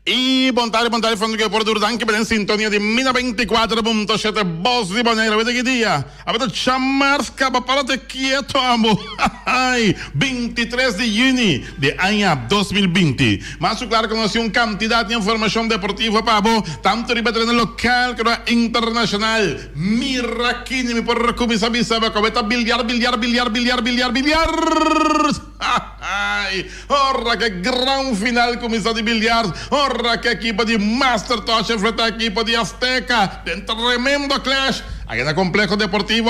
E bontade, falando que por Durdanque, bem em sintonia de Mina 24.7, Voz de Bonaire, vede que dia? A vede chamarska, para te quieto, amo. 23 de junho de ano 2020. Mas, claro, que nós temos quantidade de informação deportiva para vos, tanto riba no local como internacional. Mira aqui, me por começar a bisaba, cometa bilhar. Ora que grande final começou de bilhar. Ora que equipa de Master Touch enfrenta a equipa de Azteca. Tem tremendo clash. Aqui no Complexo Deportivo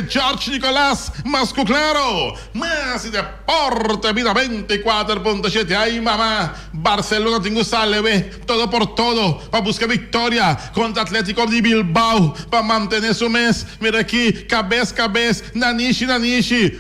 Jorge Nicolás, mas claro, mas deporte, vida 24.7, aí mamá, Barcelona tem que saber, todo por todo, para buscar vitória contra Atlético de Bilbao, para manter su mês, mira aqui, cabeça, Nanishi,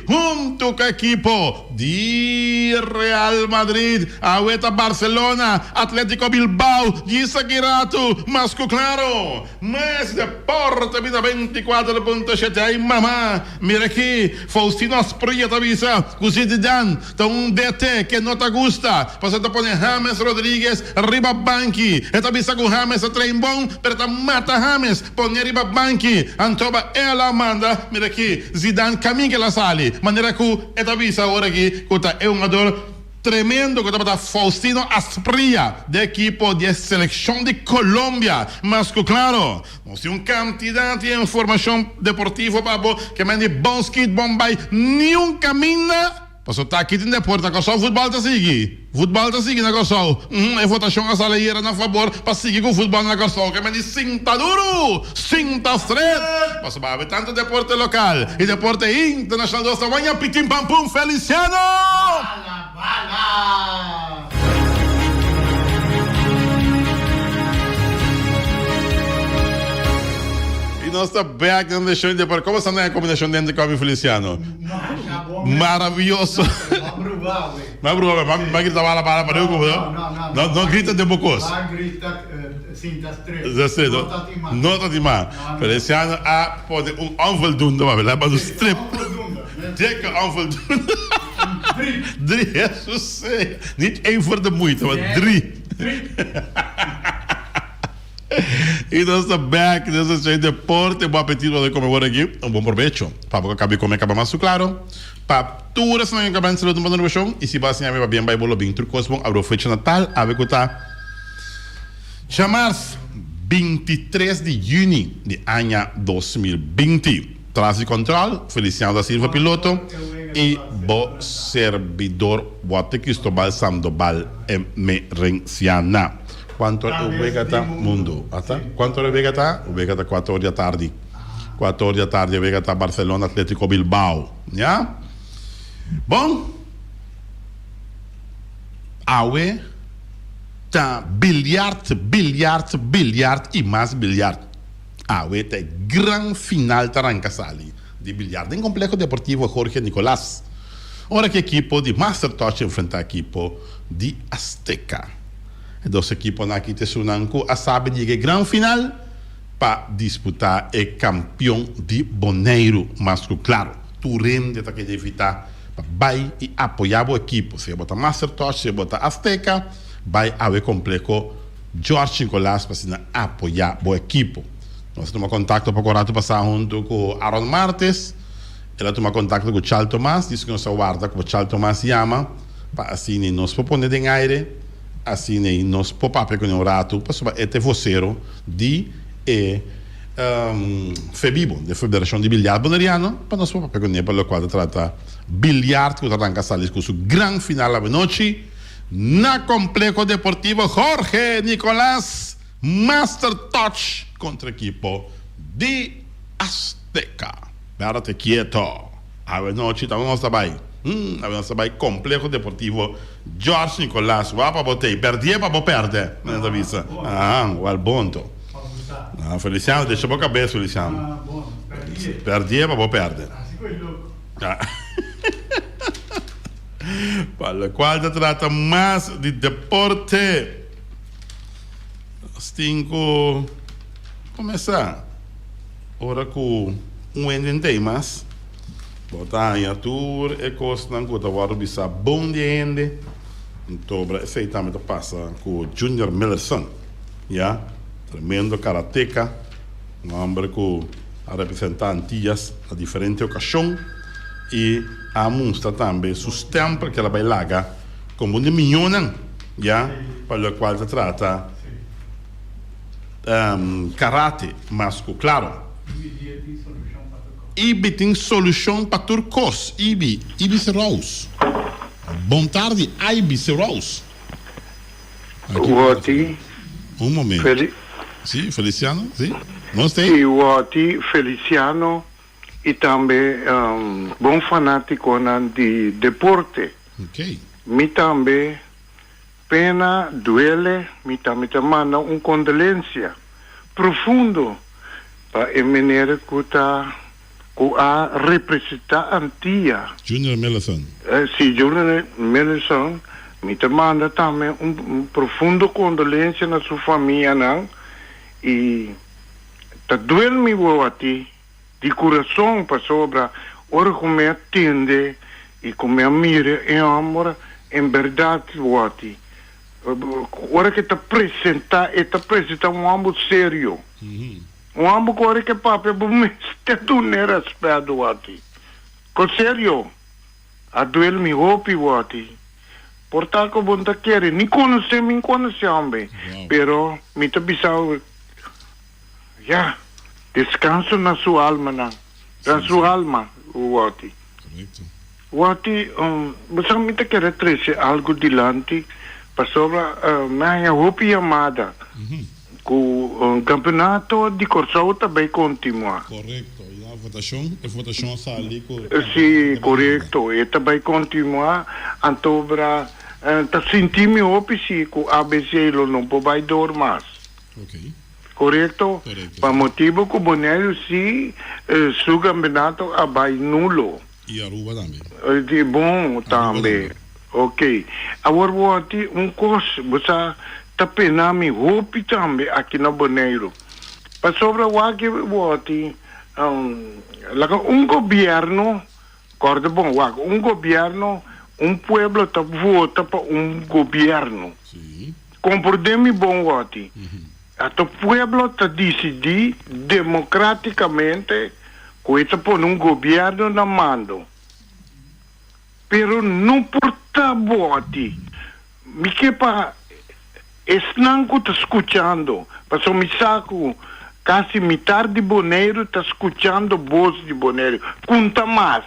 junto com a equipo de Real Madrid, Agueta Barcelona, Atlético Bilbao, Gisa Girato, mas claro, mas deporte, vida 24.7, aí mamá, mira aqui, Faustino Asprilla te avisa, così di Dan, tá DT que não te gusta, você te põe James Rodríguez, riba banqui, e te avisa com James a trem bom, pero te mata James, põe riba banqui, Antoba ela manda, mira aqui, Zidane caminha que ela sale, maneira que e te avisa agora aqui, que é um jogador tremendo que estava Faustino Asprilla, de equipo de seleção de Colômbia. Mas claro, nós temos quantidade de informação deportiva para que mande bons kit, bombay, nenhum caminho. Passou tá aqui dentro da porta, que só o futebol tá seguindo. Futebol tá seguindo, que só. É votação a saleira na favor para seguir com o futebol na Corsol. Que mande cinta duro, cinta estreita. Passou para ver tanto deporte local e deporte internacional. Nossa manhã, pitim pam pum, Feliciano! Bala! E nós estamos back na combinação de como está na combinação dentro com o Feliciano? Maravilhoso. Vai gritar bala para eu não grita de bocos. Vai gritar cinta estreita. Nota de mar. Feliciano pode onvoldoende, maar do strip. Dikke onvoldoende. 3, Jesus. Niet 1 voor de moeite, maar 3. E nós estamos back nessa cheia de deporte. Bom apetite de comer aqui. Bom proveito. Para acabar comer, acaba mais claro. Para tudo isso, nós acabamos de fazer uma chão. E se você vai bem, vai bolo bem. Trucos bom. Abro fecha Natal. Abre que tá. Chamar 23 de junho de ano 2020. Traz de controle. Feliciano da Silva, piloto. E bo servidor Boate Cristobal Sandoval Emerenciana. Quanto é o Vegata Mundo? Quanto é o Vegata? O Vegata 4 da tarde. 4 da tarde, o Vegata Barcelona, Atlético Bilbao. Já? Bom. Aue. Tá bilhard e mais bilhard. Aue, tá grande final taranca sali de bilhar em Complexo Deportivo Jorge Nicolás. Ora que equipo de Master Touch enfrenta a equipo de Azteca. E dos equipos aqui te sunanco a sabe de que grande final para disputar o campeão de Bonaire. Mas claro, tu rende que evitar vai e apoiar o equipo. Se bota Master Touch, se bota Azteca, vai ao Complexo Jorge Nicolás para apoiar o equipo. Nós temos contato para o correto passar junto com Aaron Martes. Ela toma contato com o Charles Tomás. Diz que nós aguarda com o Charles Tomás chama. Para assim nós podemos pôr em aire. Assim nós podemos pegar um rato. Para este voceiro de FEBIBO, de Federação de Bilhar Bonariano. Para nós podemos pegar um para o qual trata bilhar que arranca salis com sua grande final da noite. Na Complexo Deportivo Jorge Nicolás. Master Touch contra a equipo de Azteca. Párate quieto. A noite estamos também. A nossa vai Complexo Deportivo Jorge Nicolás. Vai para botei. Perdi para perder. Nessa vista. O albonto. Feliciano, deixa a cabeça, Feliciano. Perdi para perder. Para o qual trata mais de deporte. Cinco começar ora com endem mas botar em tour e costa não conta o bisa bom de ende Então, esse aí também passa com Junior Millerson, já, tremendo karateca, um homem que a representar Antillas a diferentes ocasiões e a mostra também seus tempos que ela vai largar como de milhões, já, para o qual se trata karate, mas claro, Ibi tem solução para turcos. Ibi Serraus. Bom tarde, Ibi Serraus. Wati. Momento. Sim, Feliciano, sim. Sim, Wati, Feliciano e também bom fanático de deporte. Ok. Mi também pena, duele, mi também manda condolência profundo para a maneira que está a representar Antia. Junior Millerson. Sim, Junior Millerson, me manda também profundo condolência na sua família, não? E tá doendo me Wati de coração para sobra, ora como me atende e como me mira em amor, em verdade, Wati. Ora que te apresenta um amor sério. Um amor agora que papai me está dando respeito, Wati. Com sério. A duel me hopi, Wati. Portanto, bom tá querer. Nem conhece, homem. Pero, me tá bisau. Já. Descanso na sua alma, na sua alma, Wati. Correto. Wati, você me tá querer trazer algo dilante para sobre minha hopi amada. O campeonato de Corsão também continua. Correto. E a votação está ali. Sim, correto. E também continua. Então, tá sentindo hopi se o ABC não pode dormir mais. Ok. Correto? Para motivo que o Bonaire se o campeonato vai nulo. E Aruba também. De bom também. Ok. Agora vou ter coisa, você tá penando roupa também aqui no Bonaire. Para sobre o que vou ter governo, corda bom, governo, pueblo tá vota para governo. Sim. Compreende bom, Wati? O pueblo está decidido democraticamente que está por governo na mando. Pero não porta Wati. Me que para não que está escutando, para o me saco quase metade de Bonaire está escutando voz de Bonaire, conta mais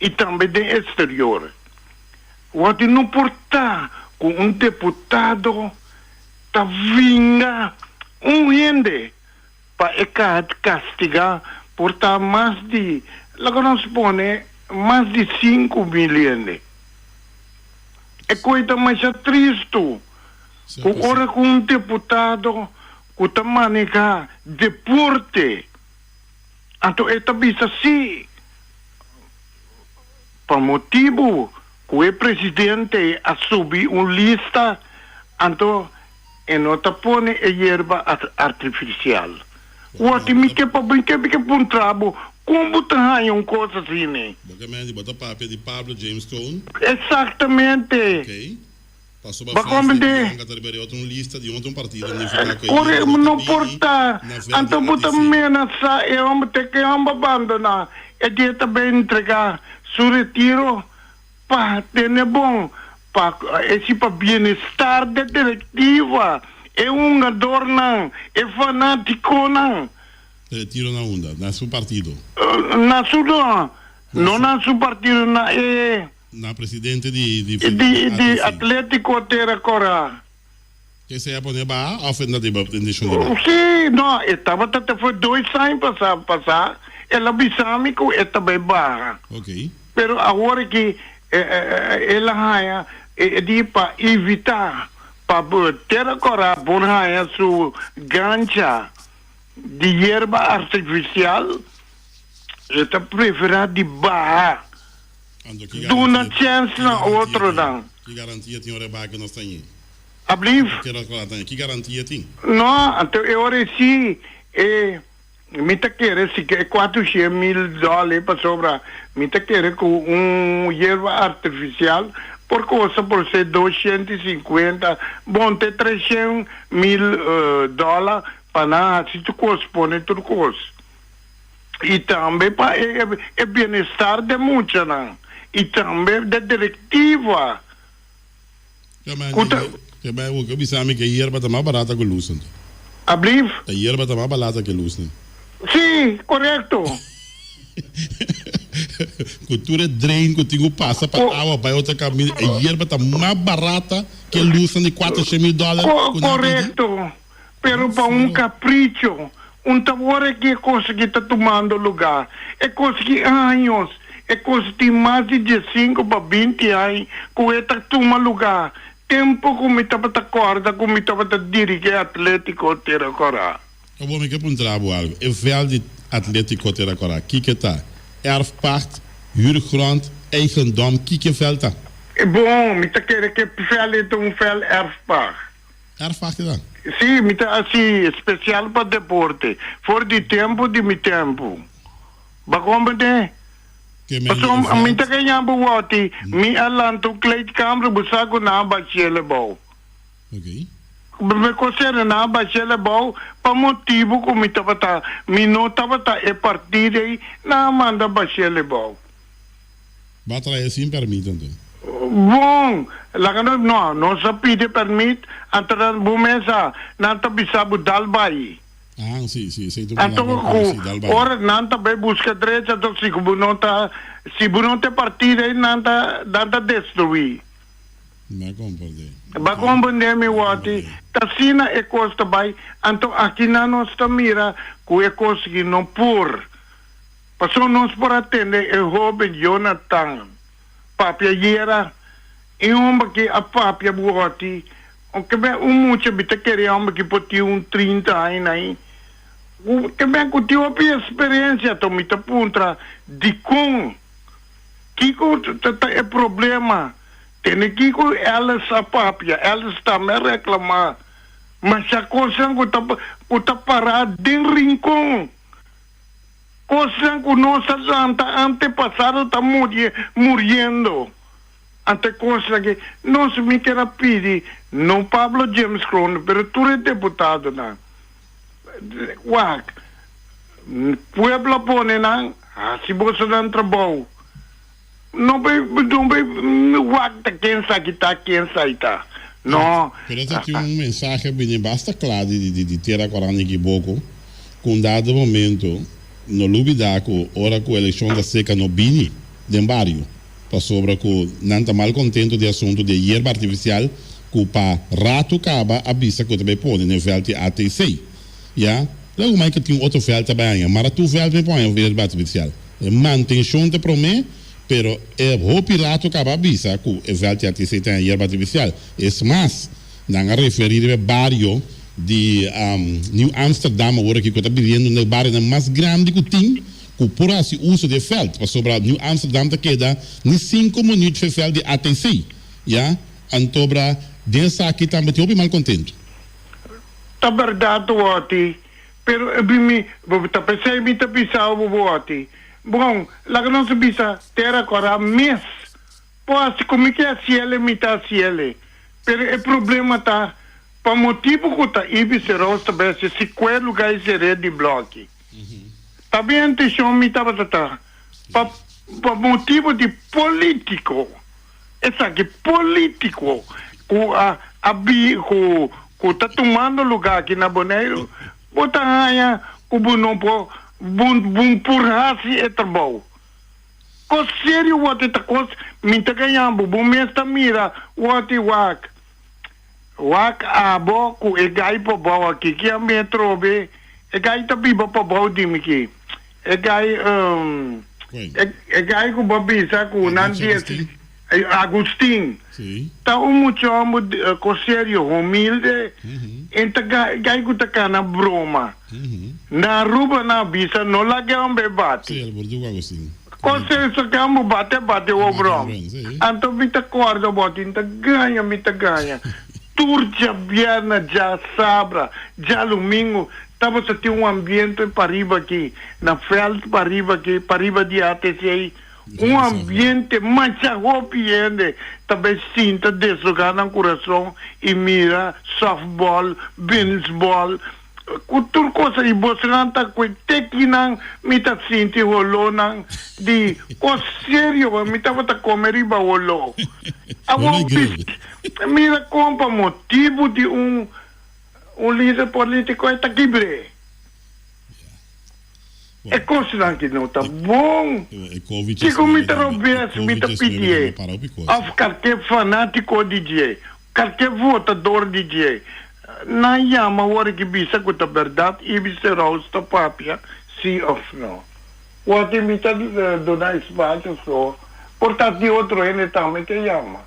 e também do exterior. Wati não porta com deputado tá vinga gente para castigar por tá mais de mais de 5 milhões. É coisa mais triste. Agora com deputado que tá manejar deporte. Então é também assim. Por motivo que o presidente a subir lista, então e não tá põe a erva artificial. O time que para brincar que um trabo, como tá coisa assim, né? Basicamente, bota papel de Pablo James Stone. Exatamente. Ok. Passou para frente, outra lista de outro partido. Não importa. Então, bota ameaça, e vamos ter que abandonar. E dia também entregar seu retiro para ter bom. Esse para bem-estar da diretiva é adorno, é fanático não. Retiro na onda, na seu partido. Na sua, não na seu partido, na presidente de Atlético Terra Cora. Que se ia poner para a ofendativa de Sim, não, estava até foi 2 anos passar, ela bisame que é também barra. Ok. Pero agora que ela para evitar para ter agora por a sua gancha de erva artificial, ela prefere de barra. Duna chance na outro não. Que garantia tem o que nós temos? Que garantia tem? Não, então eu recebi me tá querendo se que $400,000 para sobrar. Me tá querendo com erva artificial por cosa por ser 250, bonte 300.000 dólares para nada, se tu corresponde tu coisa. E também para o bem-estar de muitos, né? E também da diretiva. Que eu vi que a hierba está mais barata que a luz. Abliv? A hierba está mais barata que a luz. Sim, correto. Cultura drain, que tu passa para água, para outra caminho. A hierba está mais barata que a luz de $400,000. Correto. Pero para capricho, tavora que consegui estar tomando lugar. É consegui anos. É consegui mais de 5 para 20 anos que está tomando lugar. Tempo que me estava a corda, que me estava a dirigir Atlético Terracora. Eu vou me perguntar algo. É veld Atlético Terracora. O que está? Erfpacht, huurgrond, eigendom, kiekeveld dat? Bom, me quer que veld é veld erfpacht. Erfpacht é dat? Sim, me assim, especial para deporte. For de tempo, de mi tempo. Bagombe Pasom, a minta kanya buwati, mi alam tu kleedkamer busago na bachelebouw. Okay. Me considero na bachelebouw, pa motivo ko mi tabata, mi no tabata e partida na manda bachelebouw. Batra é sem permite então? Bom, lagano no sa pide permit, antara bumesa, nanta bisabu dalbai. Ah, sim. Então, ora, nanta bem busca direita, então se bunota partida, nanta destruir. Não compreende. Ba compreende me wati, tasina é costa vai, então aqui na nossa mira, que é coisa que não por. Passou nós por atender é Robin Jonathan, papia yera, e que a papia wati, o que bem muito bita querer que pode 30 anos aí. Que bem que tive a experiência, então me puntra de com que é problema. Tem que ela sa papia, ela está me reclamar, mas a coisa que está parada de rincão. Coisa que nossa antepassado está morrendo. Ante coisa que nós me quer pedir, não Pablo James Cronin, mas tu é deputado, não. Wak, Puebla pone na, se você não trabalha, não vai, wak tá quem sai tá, não. Pero tem mensagem bem basta claro de ter a coragem que pouco, com dado momento, no Lubidaco, ora com a eleição da seca no Bini, de barrio, para sobre que não está mal contento de assunto de hierba artificial, que para rato acaba a vista que também pode no veld ATC. Ja, logo mais que tem outro veld também, mas tu veld me põe o veld artificial. Manutenção de promê, pero é o pilato que a bisa que o veld ATC tem a hierba artificial. É mais, não a referir ao bairro de New Amsterdam, agora que está vivendo no bairro mais grande que tem, que por esse uso de veld, para sobre New Amsterdam te queda nem 5 minutos de veld de ATC. Ja, então, dessa aqui também estou bem mal contente. Tá verdade, Wati. Pero pensei me pisar o Wati. Bom, lá que não se pisa terra agora mês. Pois como que é cielo me tá cielo. Pero o problema tá para motivo que tá ibi se rosta bem se qual lugar será de bloque. Tá bem intenção me tá batata. Para motivo de político. Essa que político que está tomando lugar aqui na Boneiro, bota ganha que não pode empurrar-se e trabalho. Com sério, o que está coisa, me está ganhando, o mês está mira, o que wak abo, que é gai para bom aqui, que é metro, é gai está biba para bom de mim aqui, é gai que o babisa, que o Nandia, Agustin. Tá muito com sério, humilde, então gai que tá na broma. Na ruba na bisa, não lá que é bebate. Sim, ele Agustin. Com sério, que é bate o broma. Então me tá corda, bote, então ganha. Turja, Viana, já sabra, já domingo, tava só ter ambiente para riba aqui, na feld para riba aqui, para riba de ATC, Um ambiente machagopiende. Também sinta deslocar no coração e mira softball, baseball. Tudo coisa e você não está com tequinang, me tá sinti holo nang di sério, me tá bota comer riba holo. Agora mira compa motivo de líder político é taquibre. É coisa que não tá bom. Que como me tá roubando, me tá pedindo. Of qualquer fanático DJ, qualquer votador DJ. Na yama hora que bisa com a verdade e bisa rausta papia, sim ou não. O até me tá dando espaço só. Portanto, de outro ele também te yama.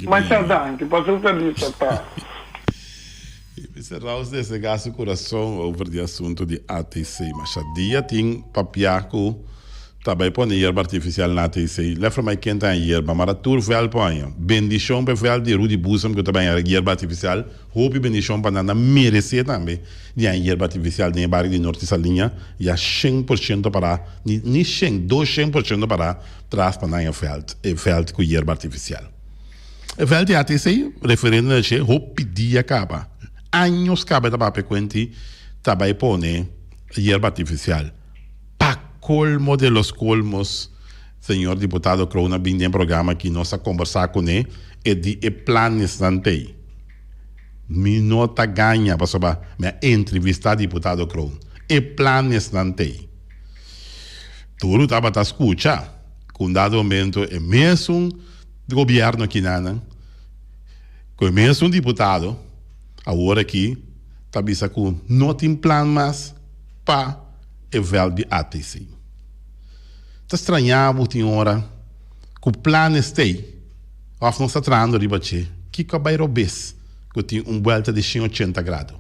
Mas tá dando, passou feliz tá. Mr. Raus desse gasto coração over o assunto de ATC, mas a dia tem papiaco também põe erva artificial na ATC. Leva mais quente a erva, mas a tur vel põe. Bendição para vel de Rudy Busam que também é erva artificial. Hope bendição para nada merecer também de erva artificial de barrio de norte salinha e a 100% para nem 100, 200% para trás para na veld com erva artificial. O vel de ATC referendo a que hope dia acaba. Anos cabe da papel quente também põe erva artificial. Colmo de los colmos, senhor deputado Crona, bem em programa que nós a conversar com ele, é de planos nantei. Minota ganha para saber, me entrevistar deputado Crona. E planos nantei. Tudo estava a escutar, com dado momento, é mesmo governo que nana, com mesmo deputado, agora aqui, está bisa com não tem plano mais para o vel de ATC. Está estranhado, tem hora, que o plano tem, ou não está tratando de bater, que vai robes, que tem volta de 180 graus.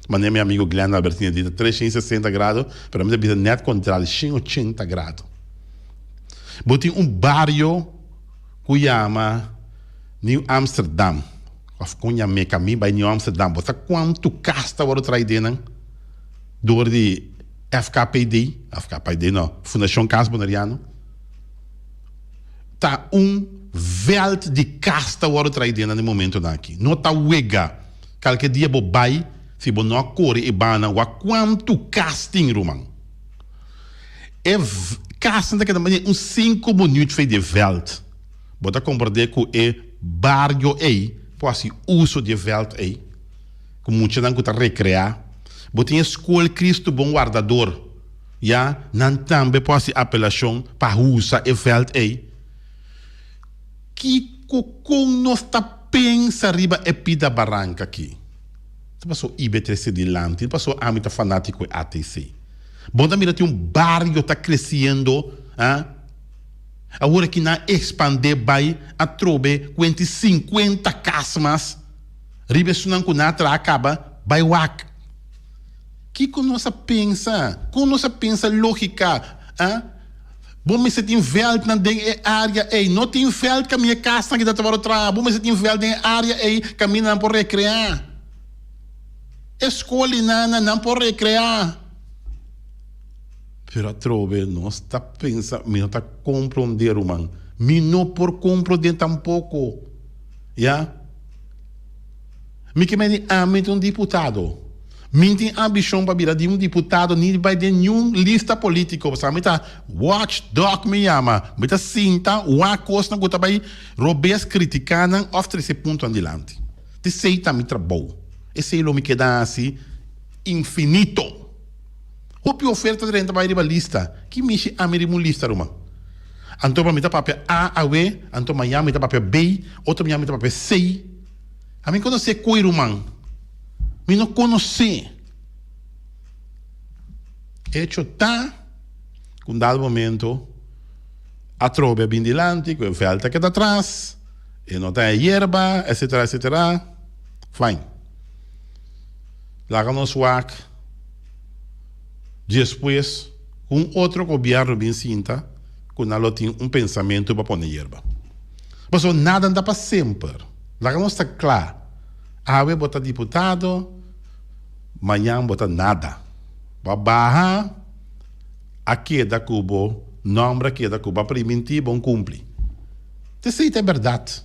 Mas meu amigo Glenn Albertini diz 360 graus, para mim é net contrário, 180 graus. Mas tem bairro que chama New Amsterdam, ou que chama caminho para New Amsterdam, você quanto casta o traidena, door de FKPD não, Fundação Casa Bonariano, tá veld de casta o outro traidena no momento aqui. Não tá uega, qualquer dia bo bai, se bo não corre e bana, wa quanto casting rumang. É casting que também 5 minutos fez de veld. Bota compreender que é barrio aí, pode uso de veld aí, como muitos não tá recrear. Botem escola Cristo bom guardador. Já, não também pode ser apelação para usar e veld aí. Que com nós está pensa riba e pida barranca aqui. Isso passou IB13 de Lante, isso passou âmbito fanático e ATC. Bom, também tem bairro está crescendo, agora que na expandir vai a trobe 50 casas, riba sunan com natra acaba, vai wak. Que com nossa pensa lógica, bom, mas você tem veld na área aí, não tem veld que a minha casa que dá para o trabalho, bom, mas você tem veld na área aí, caminha não pode recrear. Escola não pode recrear. Pero a trove não está pensando, não está compreendendo, man. Me não por compreender tampouco, já? Me que me diz, deputado. Minha ambição para virar de deputado nem vai de nenhum lista político. Sabe, tá watchdog me chama, me tá cinta, uma coisa que tá vai robes criticando, oferece esse ponto adiante. Te sei tá me trabalho. Esse é o me queda assim infinito. O pior oferta de renda vai de lista, que mexe a minha lista, Roma. Então para mim tá papel A, B, então Miami tá papel B, outro Miami tá papel C. A mim quando você coi Romão. Me não conhece. Hecho tá, com dado momento, a trobe bem dilante, com a velta que está atrás, e não tem hierba, etc, etc. Fine. Lá nos WAC, depois, outro governo bem cinta, quando ela tem pensamento para pôr hierba. Mas nada anda para sempre. Lá não está claro. Ave bota deputado, amanhã bota nada. Babarra, aqui da Cubo, Nombra que da Cuba preventivo um cumpre. Isso é verdade.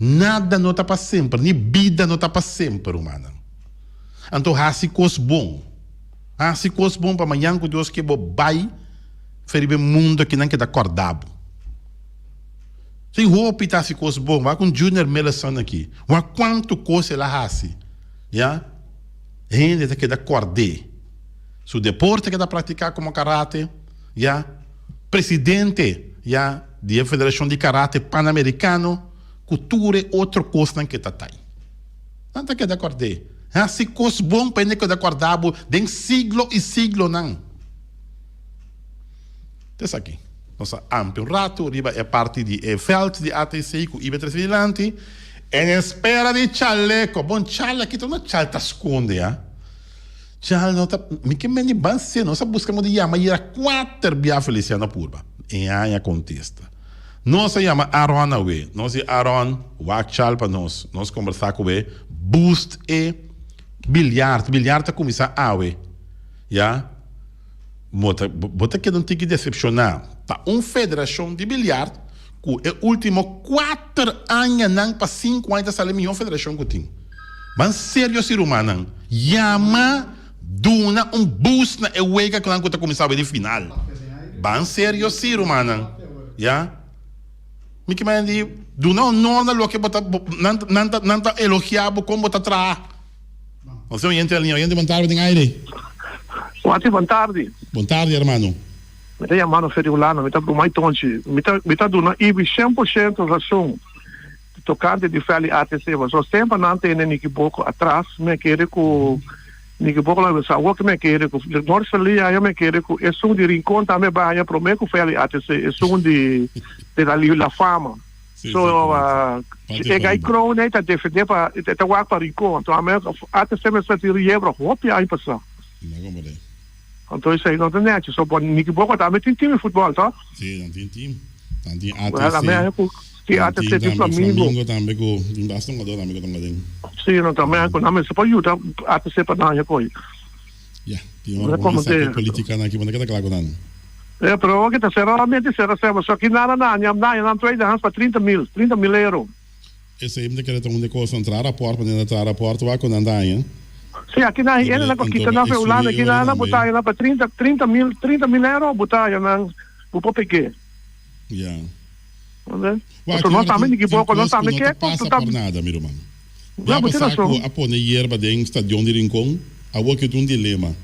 Nada não está para sempre, nem vida não está para sempre, humana. Então, há-se coisa bom. Há-se coisa bom para amanhã, que Deus que vai fazer o mundo que não quer acordado. Se roupa está se coisa bom, vai com Junior Melson aqui. Mas quanto coisa ela há-se? Já? Gente que acordar. Se o deporte que praticar como karate, já? Presidente, já? Da Federação de Karate Pan-Americano, cultura é outra coisa que está aí. Não tem que acordar. Se coisa bom para ele que acordar, tem siglo e siglo não. Isso aqui. Nossa amplo rato, riba é parte de felt de ATC com IB3 Vilante, em espera de chaleco. Bom, chaleco, tu não chalta esconde, ah? Chal não tá, me que meni banse, não sa busca de chama ira 4 bia Feliciano Purba. Em a contesta. Nós se chama Aaron Awe, nós é Aaron, wak chal para nós conversar com ele, boost e bilhar tá começar a we. Já? Bota que não tem que decepcionar. Tá federação de bilhar que é último 4 anos não para 5 anos da melhor federação que tem. Mas sério ser humano, chama duna boost na ewega que não está começar a ver final. Ban sério ser humano, já? Me que mandi duna não lo que bota não tá elogiado como bota atrás. Você entra ali, entra boa tarde, aí. Boa tarde. Boa tarde, irmão. Me está chamando Feriulano, me está por mais tonte. Me está dando 100% razão. Tocante de Feli ATC, mas eu sempre não tenho nem pouco atrás, me quero com nem pouco lá, o que me quero com nós ali, eu me quero com é som de rincão também vai para mim com Feli ATC, é som de la fama. Chega aí crown né, tá defender para tá walk para rincão, então a ATC me está tirando euro, hop aí passar. Então isso aí não tem net, só pode nem pouco também tem time de futebol, tá? Sim, não tem time. Não tem ATC. Que ATC de Flamengo também com bastante jogador também com também. Sim, não também com nome se pode ajudar ATC para dar apoio. Já, tem uma coisa política aqui, mas não claro não. É, pero que tá seriamente só que nada não trade hands para 30 mil euros. Esse aí me quer então de concentrar a porta, para entrar a porta vai com andar, hein? Sim, aqui na ele na quita na Feulana, aqui na botar na para 30 mil euros botar na o popeke. Já. Nós também que pouco nós também que passa por nada, meu irmão. Já passou a pôr hierba dentro do estadião de Rincón, a que tem dilema.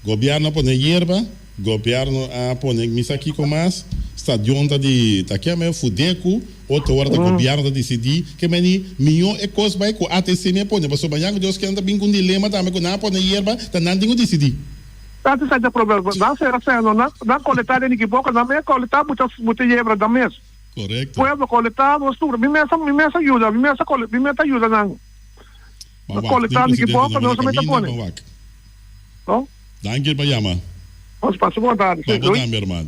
Governo põe hierba, governo a pôr missa aqui com mais, estadião tá de tá aqui é fudeco, outra hora da governo tá decidir que melhor é coisa vai com ATC me põe, mas amanhã Deus que anda bem com dilema também com na pôr hierba, tá não tem que decidir. Tá tem problema, não será certo, não coletar nem que pouco, não me coletar muita hierba da mesa. Correto. Pueblo coletar postura, me ajuda, me ajuda não. Coletar que pouco não se mete põe. Não? Danke para chamar. Vamos passar boa tarde. Boa tarde, meu irmão.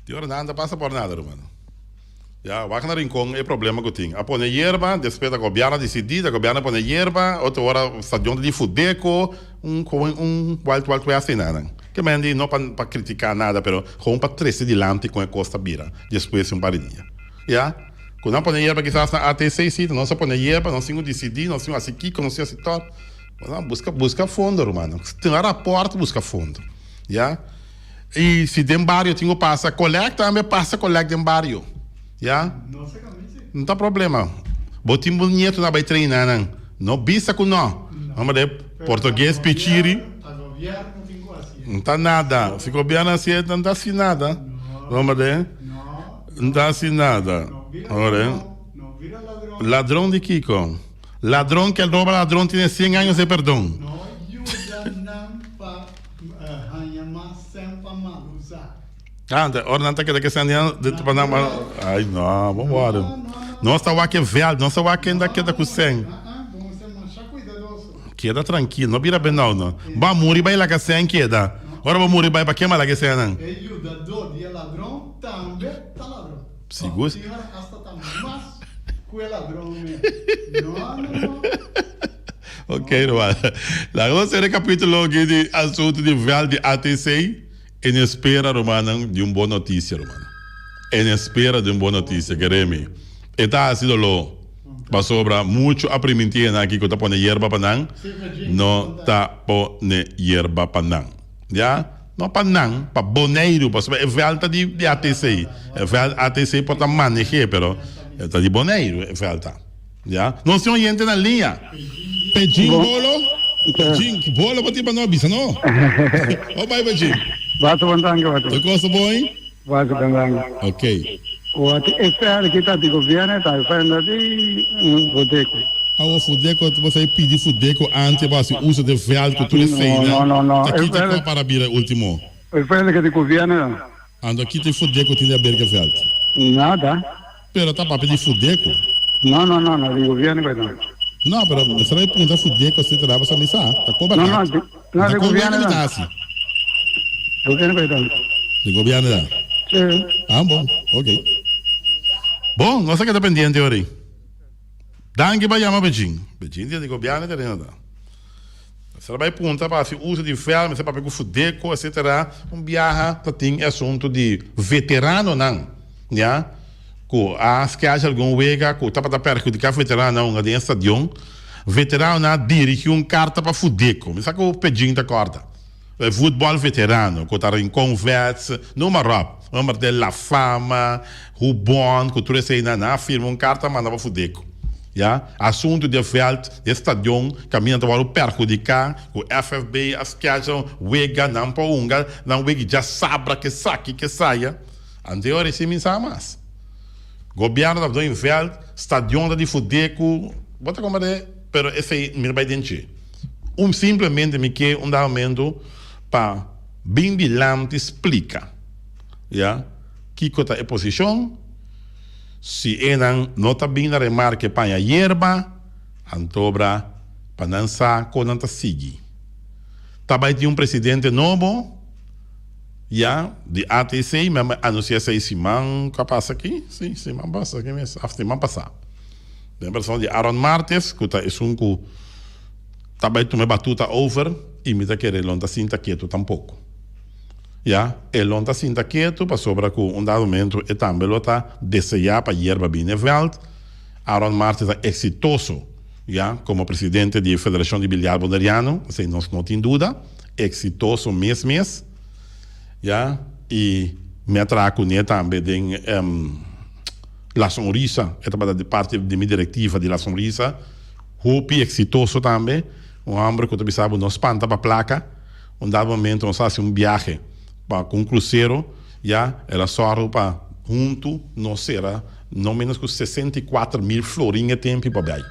De hora nada passa por nada, irmão. Já, vai na Rincón é problema que tem. A pôr hierba, depois da governo decidir, a governo põe hierba, outra hora estadião de fudeco, qual assim nada. Que mandi não para criticar nada, pero com para três dilante com a Costa Bira, depois paridinha. Já? Quando não põe hierba quizás na ATC sítio, não se põe hierba, não se decidir, não se assim aqui, não se assim tal. Busca fundo, irmão. Se tem aeroporto, busca fundo. Já? E se tem barrio, tem que passar coleta, também passa coleta em barrio. Já? Não tem problema. Botim bonito na vai treinar, não bisa com não. Vamos ver, português, pichiri. Não está nada. Se governo assim, não está assim nada. Vamos ver. Não está assim nada. Vamos ver. Ladrão de Kiko. Ladrão que rouba ladrão tem 100 anos de perdão. Ora não está querendo que se de Panamá. Ai, não, vamos embora. Nossa, o que é velho, nossa, o que ainda queda com 100. Queda tranquilo, não vira bem não. Vai morrer, vai lá que 100 queda. Ora vamos morrer, vai para queimar lá que 100 não. Ajudador de ladrão também está ladrão. Seguro? Não. Ok, irmão. Lá vamos ver o capítulo aqui de assunto de véu de ATC. En espera, Romana, de una buena noticia, Romana. En espera de una buena noticia, quereme. Esta ha sido lo va sobra mucho aprimentina aquí que te pone hierba panang. No te pone hierba panang. ¿Ya? No panang, pa boneiro, pa falta de ATC. ATC pode manejar, pero está de boneiro, falta. ¿Ya? No se oyente na linha. Pejim bolo. Pejim bolo para ti para não bisa, não? Oh, vai Pejim. Batu bantang batu. Tu gosta boi? Batu bantang. Ok. Waktu esperar kita di governo tá fazendo de boteco. O fudeco, você pedir fudeco antes, você usa de velho que tu lhe sei, né? Não. Aqui te qual para vir último. Eu falei que de governo. Ando aqui te fudeco tinha berga velho. Nada. Pero tá para pedir fudeco? Não, de governo vai não. Não, pero você vai perguntar fudeco se trava essa missa, tá cobrando. Não, de governo não. Governo vai não. De governo não. Sim. Ah, bom, ok. Bom, nós aqui dependente ori. Danke para chamar Beijing. Beijing dia de governo de nada. Você vai perguntar para se usa de ferro, você vai pegar fudeco, etc. Viaja, tem assunto de veterano não, já? Que as que haja algum wega, que tá para perjudicar veterano não, de estadião, veterano não dirige carta para fudeco. Me sabe o Beijing da corda. Futebol veterano, que está em conversa, numa ropa, uma de La Fama, o bom, que tu recebe na firma carta, manda para fudeco. Ja? Assunto de veld, de stadion, caminha para perjudicar, o FFB, as que acham, wega, não para unga, não wega, já sabra que saque, que saia. Anterior, esse me sabe mais. Governo da do veld, stadion de fudeco, bota como é, pero esse me vai dentro. Simplesmente me quer momento para bem bilhante explica, ja? Que cota é posição. Se enan não está bem na remarque para a hierba, antobra para dançar com a sigi. Também tem presidente novo, já, de ATC, mas anuncia esse man que passa aqui, sim, semana passa aqui mesmo, semana passada. Tem pessoa de Aaron Martes, que é que também tomei batuta over, e me está querendo não está sinta quieto tampouco. Ja, ele não está sinta quieto, para sobra com dado momento, e também está desejar para hierba Bineveld. Aaron Martins é exitoso, ja, como presidente da Federação de Bilhar Boneriano, sem não tem dúvida, exitoso mesmo, ja, e me atraco nele também de La Sonrisa, é de parte de minha diretiva de La Sonrisa, Hopi exitoso também, homem que tu sabe, não espanta para a placa, dado momento, nós fazemos viagem para com cruzeiro, já, ela só para junto, não será, não menos que 64 mil florinhas tempo para bem.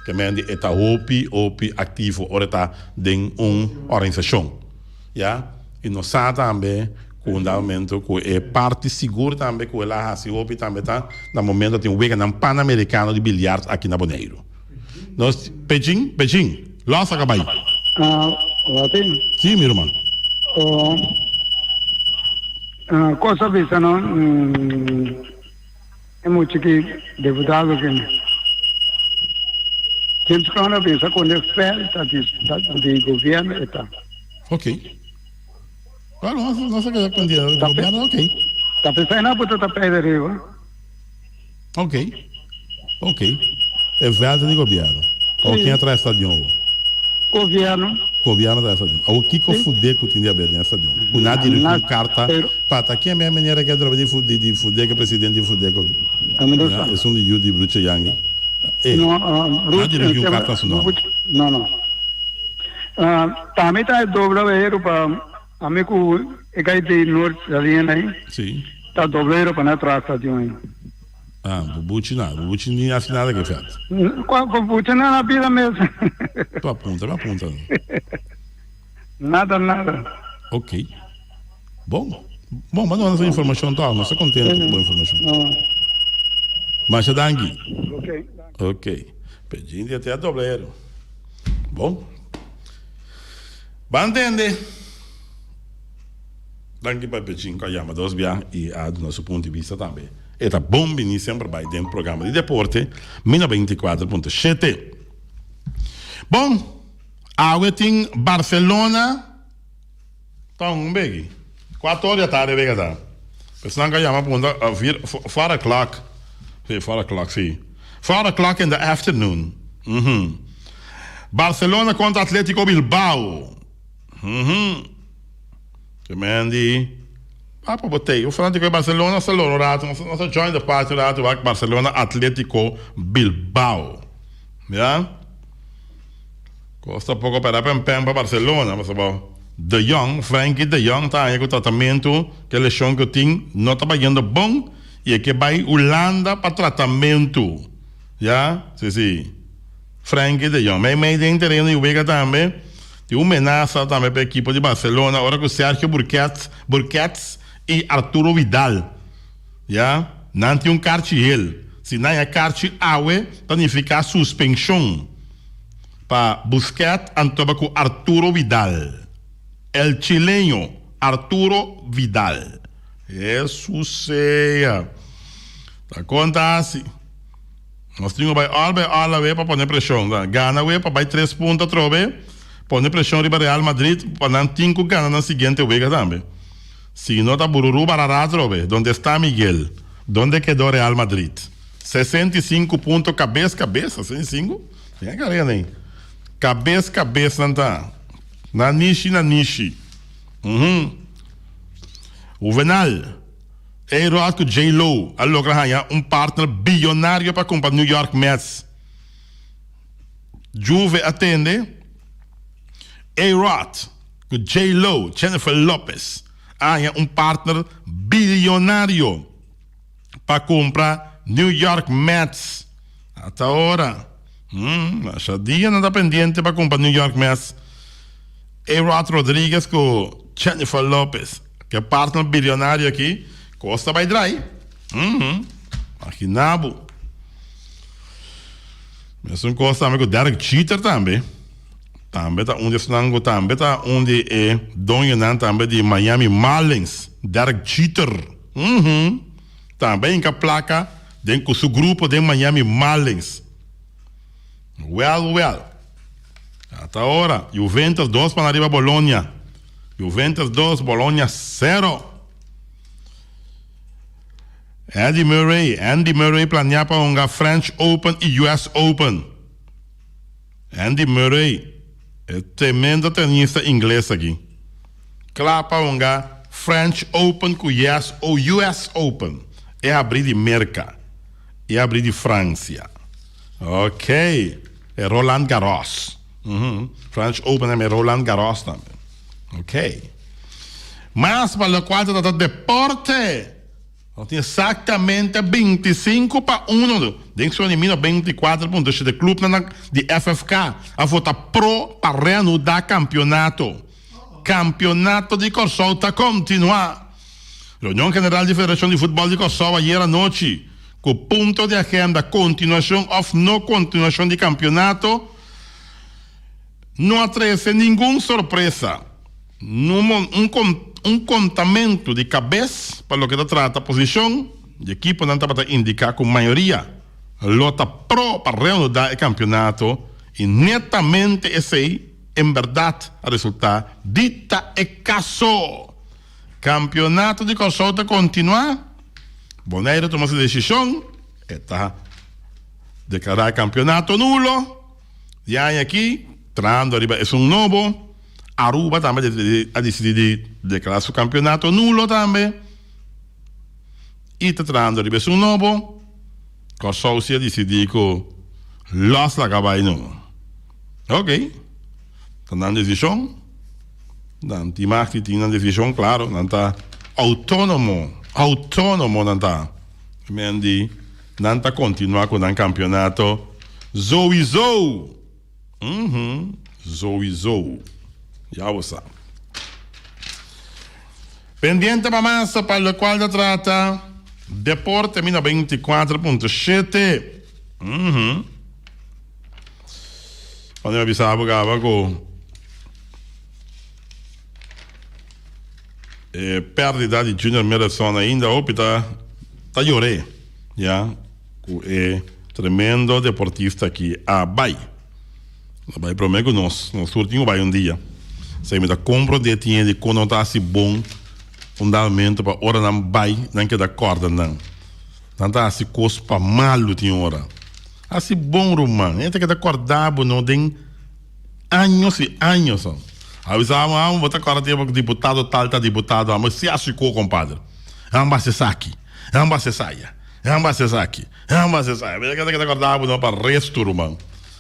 Que mende está OPI ativo, ora está em uma organização, já, e nós também com o momento que é parte segura também que ela assim OPI também está no momento tem um wega no Pan-Americano de bilhar aqui na Boneiro. Nós Beijing, lá se acaba aí. Sim, meu irmão. Cosa vista no é muito que deputado que temos que não pensar quando é falta de governo está. Ok. Claro, nossa quantidade de governo, ok. Tá pensando na puta tá perto Ok. É falta de governo. Ou quem atrás está de novo? Governo da estação. O que que fuder que tinha aberto nessa estação? O nada de carta para aqui a minha maneira que é de fuder que o presidente de fuder. É só de Judy Bruce Yang. Não de carta nacional. Não. Também tá dobleiro para amigo é que de norte ali aí. Sim. Tá dobleiro para na estação. Bubuchi nem acha nada que faz. Qual bubuchi na vida mesmo? Tu aponta. Nada. Ok. Bom, mas não é informação tal, não estou contente com a informação. Mas Dangi. Ok. Pedindo até a dobleiro. Bom. Vai entender. Dangi para pedir com a chama dos bia e a do nosso ponto de vista também. E tá bom venir sempre vai dentro do programa de deporte, 24.7. Bom, agora tem Barcelona, tá um bem. 4 horas da tarde, vega tá. Pessoal que chama para 4 o'clock. Sim, 4 o'clock, sim. 4 o'clock in the afternoon. Barcelona contra Atlético Bilbao. Que mendi. Para botei. O falando que Barcelona se loro rato, não join the party rato, Barcelona Atlético Bilbao. Ja? Costa pouco para para Barcelona, mas bom. De Jong, Frankie De Jong tá aí com tratamento que lesão que tem, não está indo bom e é que vai Holanda para tratamento. Já? Sim. Frankie De Jong. Mas tem terreno e o também. Tem uma ameaça também para a equipe de Barcelona, agora com Sergio Busquets e Arturo Vidal. Já? Não tem cartilha. Se não é cartilha, significa suspensão. Para Busquets, antônio com Arturo Vidal. El chileno Arturo Vidal. Isso seja. Tá conta assim. Nós temos que ir para poner pressão. Gana para vai 3 pontos trove. Poner pressão para Real Madrid para não ter que ganhar na seguinte vez também. Se não está bururu barará trove. Onde está Miguel? Onde quedou Real Madrid? 65 pontos cabeça. 65? Tem a carreira aí. Cabeça não está. Nanishi. O Venal. Era com J-Lo. A logra partner bilionário para comprar New York Mets. Juve atende. A-Rod com J-Lo, Jennifer Lopez. Há partner bilionário para comprar New York Mets. Até agora. A dia não está pendiente para comprar New York Mets. A-Rod Rodrigues com Jennifer Lopez, que é partner bilionário aqui, Costa vai dry. Aqui nabo. Mesmo Costa também com Derek Jeter também. Também tá onde Snango também tá onde é dono também de Miami Marlins, Derek Jeter. Também com a placa dentro do seu grupo de Miami Marlins. Well. Até agora, Juventus 2 para arriba Bologna. Juventus 2, Bologna 0. Andy Murray planeia para um French Open e US Open. Andy Murray é tremendo tenista inglês aqui. Claro para um French Open com US Open. É abrir de Merca. É abrir de França. Ok. É Roland Garros. French Open é Roland Garros também. Ok. Mas para o quadro do deporte, tem exatamente 25 para 1. Dentro do elimina 24 pontos de clube de FFK. A votar pro para reanudar campeonato. Campeonato de Kosovo está continuar. Reunião General de Federação de Futebol de Kosovo ayer à noite. Com ponto de agenda, continuação ou não continuação de campeonato. Não atreve nenhuma surpresa. Um contamento de cabeça para o que trata a posição de equipe não está para indicar com maioria lota pro para reanudar o campeonato e netamente esse aí, em verdade, a resultar dita é caso. Campeonato de Kosovo continuar. Boneiro tomou essa decisão, está declarar campeonato nulo. E aí aqui, trando arriba, é um novo. Aruba também ha decidido declarar seu campeonato nulo também. E está trando arriba, é um novo. Kosovo se ha decidido que los la acaba não. Ok. Está dando decisão. Não tem mais que tem uma decisão, claro. Não está autônomo, não está. Mendi, não está continuar com o campeonato. Sowieso. Já você sabe. Pendiente para massa para o qual se trata. Deporte mina 24.7. Quando eu avisava que perdida de Junior Merason ainda, tá lloré, já, é tremendo deportista aqui, vai prometo nos últimos vai um dia, se me dá compro de tinha de conotasse bom, fundamento para hora não vai, não que da corda não. Não tá assim coisa para malo tem hora. Assim bom romano, tem que dar corda não tem anos e anos. Avisava, vou corda tipo deputado tal, tá deputado, mas se achou compadre. Amba se saque, amba se saia, amba se saque, amba se saia. Tem que dar corda não para resto romano.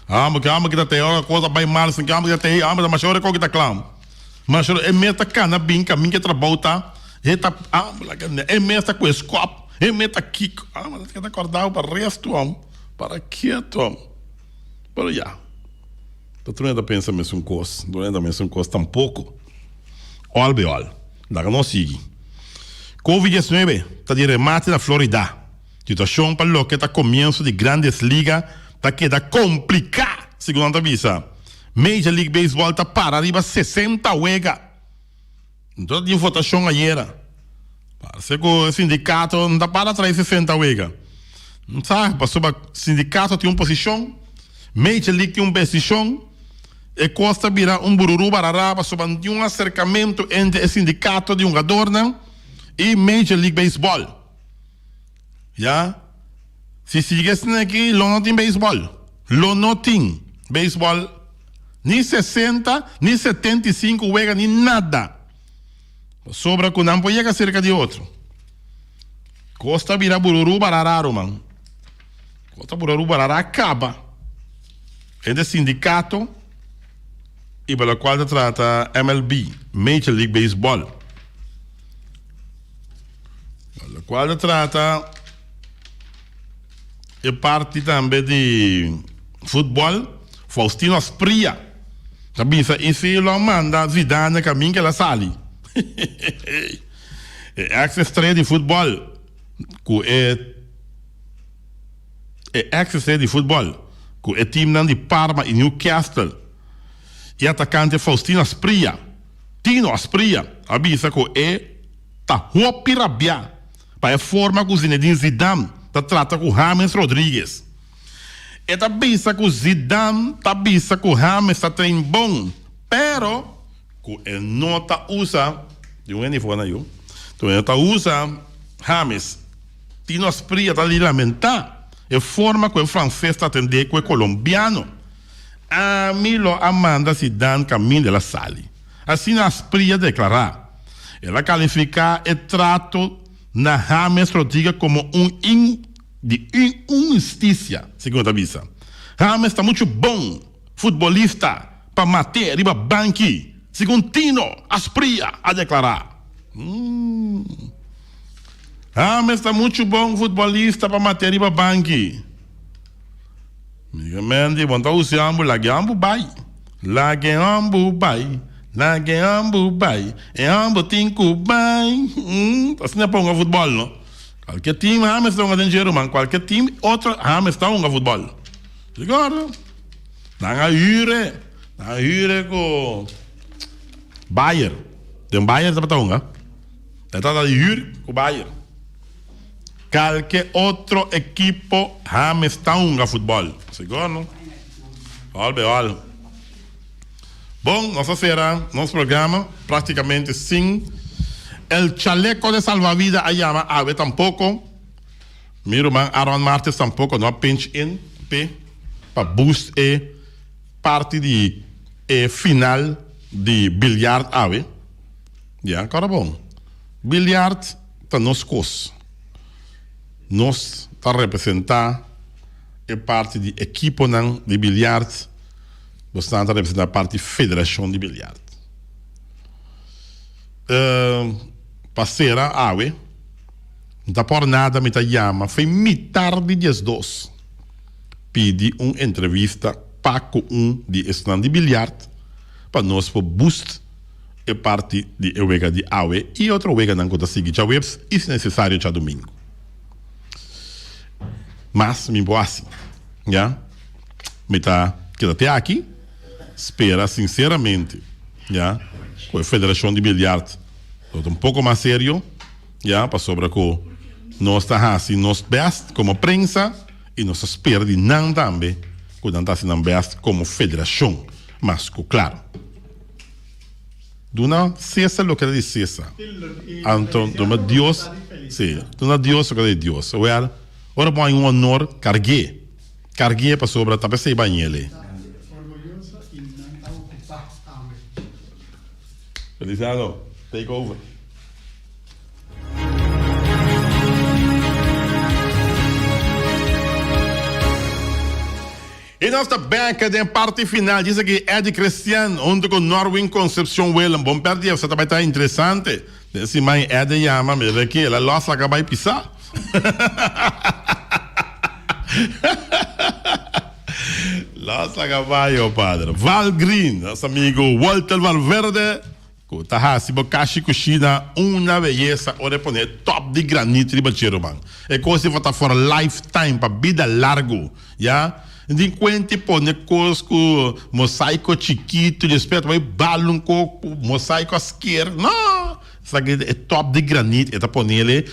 Amba que tá tem hora coisa bem mal, assim que amba que tem, amba mas hora que tá claro. Mas é meta cana binca, minha trabalha, é meta com escopo, é meta kiko, mas tem que acordar para resto, para quieto, para já. Tu não ainda pensa mesmo coisa, tu ainda mesmo coisa tampouco. Olha, daí não sigue. Covid-19 está de remate na Florida. Situação para o que está começo de grandes ligas, está queda complicada, segundo a visa. Major League Baseball está para arriba 60 huega. Então tem votação ayer. Parece que o sindicato não está para atrás 60 huega. Não sabe, passou para o sindicato tem uma posição, Major League tem uma posição, e Costa vira bururu barará, passou para um acercamento entre o sindicato de um jogador e Major League Baseball. Já? Se sigue assim aqui, não tem beisebol. Não tem beisebol. Ni 60, ni 75 huega, ni nada. Sobra que não pode chegar cerca de outro. Costa vira bururu barará, man. Costa bururu barará acaba. É de sindicato e pelo qual se trata MLB, Major League Baseball. Pelo qual se trata é parte também de futebol, Faustino Aspria. Cabeça, e se ele manda Zidane caminho que ela sale. É ex-estreia de futebol. É ex-estreia de futebol. Com o time de Parma e Newcastle. E atacante Faustino Aspria. Tino Aspria. Avisa que tá pirabia. Para a forma que o Zinedine Zidane trata com James Rodrigues. E tá bisa que o Zidane, tá bisa que o James tá trem bom, pero que ele não tá usa, de um nível na eu, então ele tá usa James, Tino Aspria tá ali lamentar, a forma que o francês tá atender com o colombiano, a mim lo Amanda Zidane caminho de la sali, assim a Aspria declarar, ela qualificar o trato na James Rodrigues como de injustiça, segundo a visa. James está muito bom, futebolista, para matar riba banqui, segundo Tino Aspria a declarar. James está muito bom, futebolista, para matar riba banqui. Migamente, bom, tá usando, lagueambu bai, lagueambu bai, lagueambu bai, e ambu tinco bai. Assim é bom o futebol, não? Qualquer time, James está um dinheiro, man. Qualquer time, outro, James está um futebol. Agora, na hyre com Bayern. Tem Bayern está um, está da hyre com Bayern. Qualquer outro equipo, James está um futebol. Segundo, olha. Bom, nosso programa, praticamente sim. El chaleco de salvavidas a llama ave tampoco. Miro man Aaron Martins tampoco no pinch in para boost parte de final de bilhard ave. Ja, agora bom. Bilhard tá nos cos. Nos tá representar parte de equipo nan de bilhard. Bastante representar a parte federação de bilhard. Passera ave não tá por nada me tá chama foi tarde de 2 pedi uma entrevista para de estudante de bilhard para nós por boost e parte de wega de ave e outra wega não conta seguir já webs e se necessário já domingo mas me boa assim já me tá que até aqui espera sinceramente já com a Federação de Bilhard um pouco mais sério, já, para sobre que nós estamos assim, nós best como prensa e nós espera de não também, que não está assim best como federação, mas claro, Duna cesa lo que dice cesa. Anton, duma Dios, sim, duna Dios lo que dice Dios. Well, ora põe um honor cargue. Cargue para sobra, tá pensei banhele. Orgulloso y no está ocupado. Amén. Feliciano, take over. E nossa banca de parte final diz que Ed Cristian, junto com Norwin Concepción Whelan, bom perder, você também está interessante. Esse mãe Ed chama, me vê que ela lossa acaba de pisar. Lossa caballo, padre. Val Green, nosso amigo Walter Valverde, Taha, Bokashi Kushina, uma beleza, ora poner top de granito de bacheiro, man. É coisa que vai for lifetime, para vida largo, já? De quanto pone cosco, mosaico chiquito, de respeito, vai balão com mosaico à esquerda, não! Isso aqui é top de granito, é para poner ele